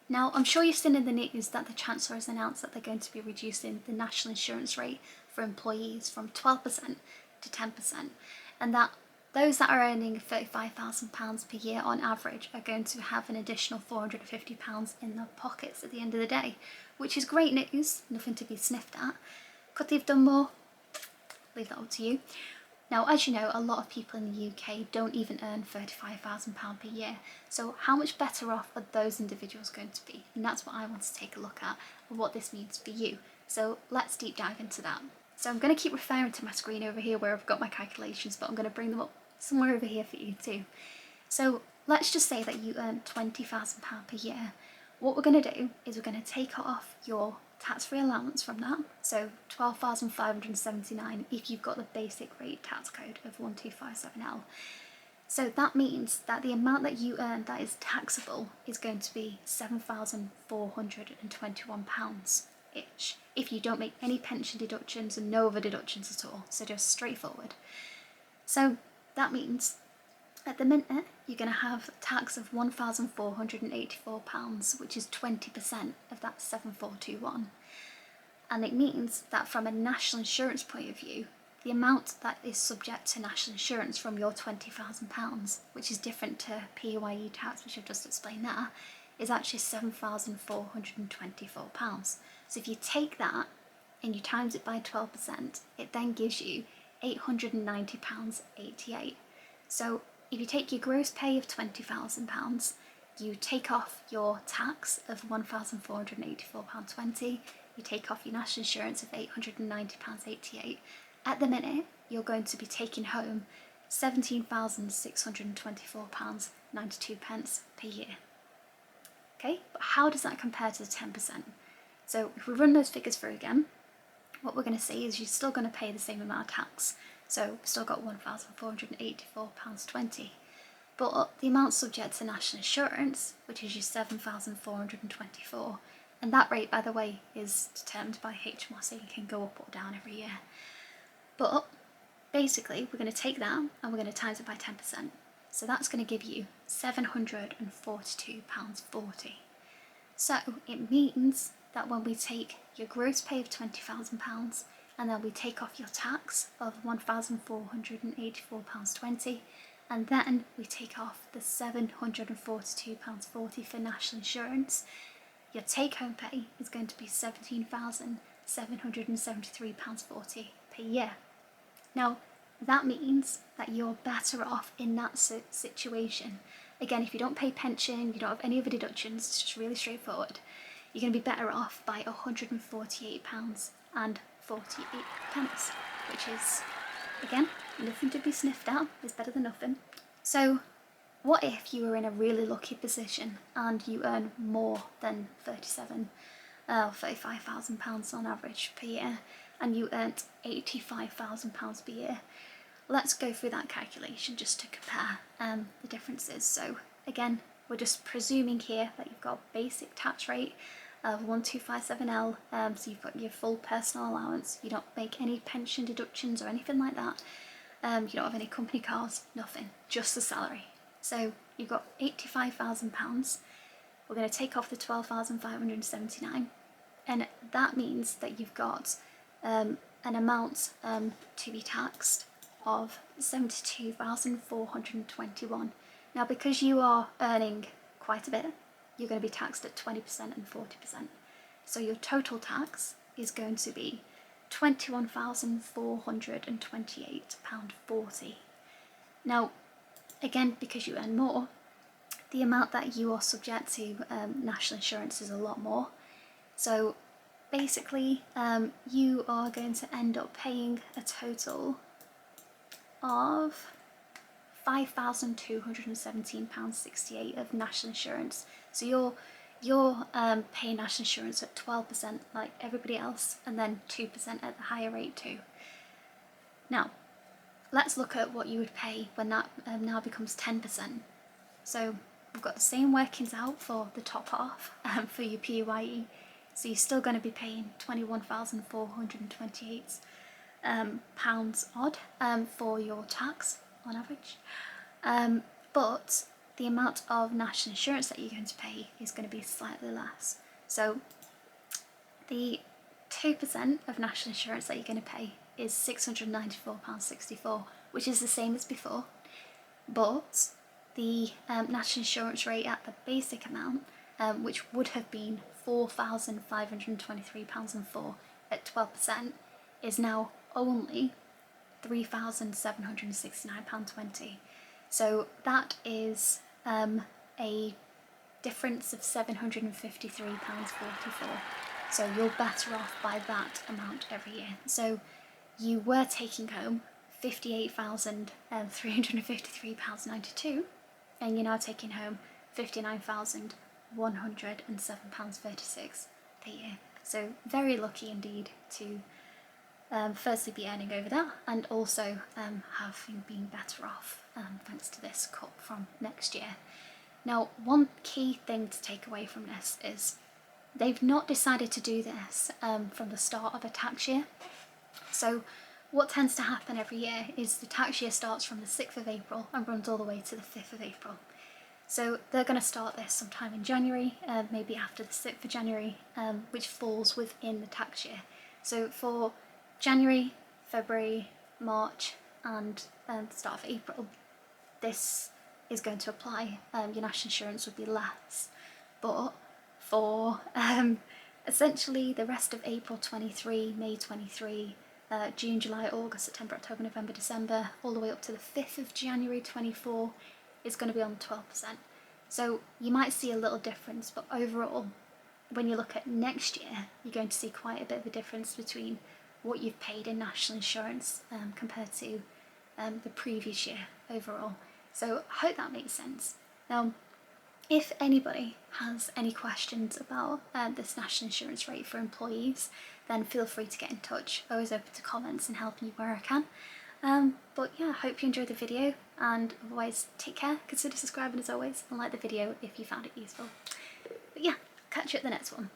Now, I'm sure you've seen in the news that the Chancellor has announced that they're going to be reducing the national insurance rate for employees from 12% to 10%, and that those that are earning £35,000 per year on average are going to have an additional £450 in their pockets at the end of the day, which is great news, nothing to be sniffed at. Could they have done more? Leave that up to you. Now, as you know, a lot of people in the UK don't even earn £35,000 per year, so how much better off are those individuals going to be? And that's what I want to take a look at, and what this means for you. So let's deep dive into that. So I'm going to keep referring to my screen over here where I've got my calculations, but I'm going to bring them up somewhere over here for you too. So let's just say that you earn £20,000 per year. What we're going to do is we're going to take off your tax-free allowance from that, so 12,579 if you've got the basic rate tax code of 1257L. So that means that the amount that you earn that is taxable is going to be £7,421-ish if you don't make any pension deductions and no other deductions at all, so just straightforward. So that means at the minute you're going to have tax of £1,484, which is 20% of that 7,421. And it means that from a national insurance point of view, the amount that is subject to national insurance from your £20,000, which is different to PAYE tax, which I've just explained there, is actually £7,424. So if you take that and you times it by 12%, it then gives you £890.88. So if you take your gross pay of £20,000, you take off your tax of £1,484.20, you take off your national insurance of £890.88. At the minute, you're going to be taking home £17,624.92 per year. Okay, but how does that compare to the 10%? So if we run those figures through again, what we're going to see is you're still going to pay the same amount of tax. So we've still got £1,484.20. But the amount subject to national insurance, which is your £7,424, and that rate, by the way, is determined by HMRC, it can go up or down every year. But basically, we're going to take that and we're going to times it by 10%. So that's going to give you £742.40. So it means that when we take your gross pay of £20,000 and then we take off your tax of £1,484.20, and then we take off the £742.40 for national insurance, your take-home pay is going to be £17,773.40 per year. Now, that means that you're better off in that situation. Again, if you don't pay pension, you don't have any other deductions, it's just really straightforward, you're going to be better off by £148.48, which is, again, nothing to be sniffed at, it's better than nothing. So what if you were in a really lucky position and you earn more than £35,000 on average per year, and you earned £85,000 per year? Let's go through that calculation just to compare the differences. So again, we're just presuming here that you've got a basic tax rate of 1257L, so you've got your full personal allowance, you don't make any pension deductions or anything like that, you don't have any company cars, nothing, just the salary. So you've got £85,000, we're going to take off the 12,579, and that means that you've got an amount to be taxed of 72,421. Now, because you are earning quite a bit, you're going to be taxed at 20% and 40%. So your total tax is going to be £21,428.40. Now, again, because you earn more, the amount that you are subject to national insurance is a lot more. So basically, you are going to end up paying a total of £5,217.68 of national insurance. So you're paying national insurance at 12% like everybody else, and then 2% at the higher rate too. Now, let's look at what you would pay when that now becomes 10%. So we've got the same workings out for the top half for your PAYE. So you're still going to be paying £21,428 pounds odd for your tax on average. But the amount of national insurance that you're going to pay is going to be slightly less. So the 2% of national insurance that you're going to pay is £694.64, which is the same as before, but the national insurance rate at the basic amount, which would have been £4,523.04 at 12%, is now only £3,769.20. So that is a difference of £753.44. So you're better off by that amount every year. So you were taking home £58,353.92, and you're now taking home £59,107.36 per year. So very lucky indeed to firstly be earning over that, and also having been better off thanks to this cut from next year. Now, one key thing to take away from this is they've not decided to do this from the start of a tax year. So what tends to happen every year is the tax year starts from the 6th of April and runs all the way to the 5th of April. So they're going to start this sometime in January, maybe after the 6th of January, which falls within the tax year. So for January, February, March and the start of April, this is going to apply. Your national insurance would be less, but for essentially the rest of April 23, May 23, June, July, August, September, October, November, December, all the way up to the 5th of January 24 is going to be on 12%. So you might see a little difference, but overall, when you look at next year, you're going to see quite a bit of a difference between what you've paid in national insurance compared to the previous year overall. So I hope that makes sense. Now, if anybody has any questions about this national insurance rate for employees, then feel free to get in touch. Always open to comments and helping you where I can. But yeah, I hope you enjoyed the video, and otherwise take care, consider subscribing as always, and like the video if you found it useful. But yeah, catch you at the next one.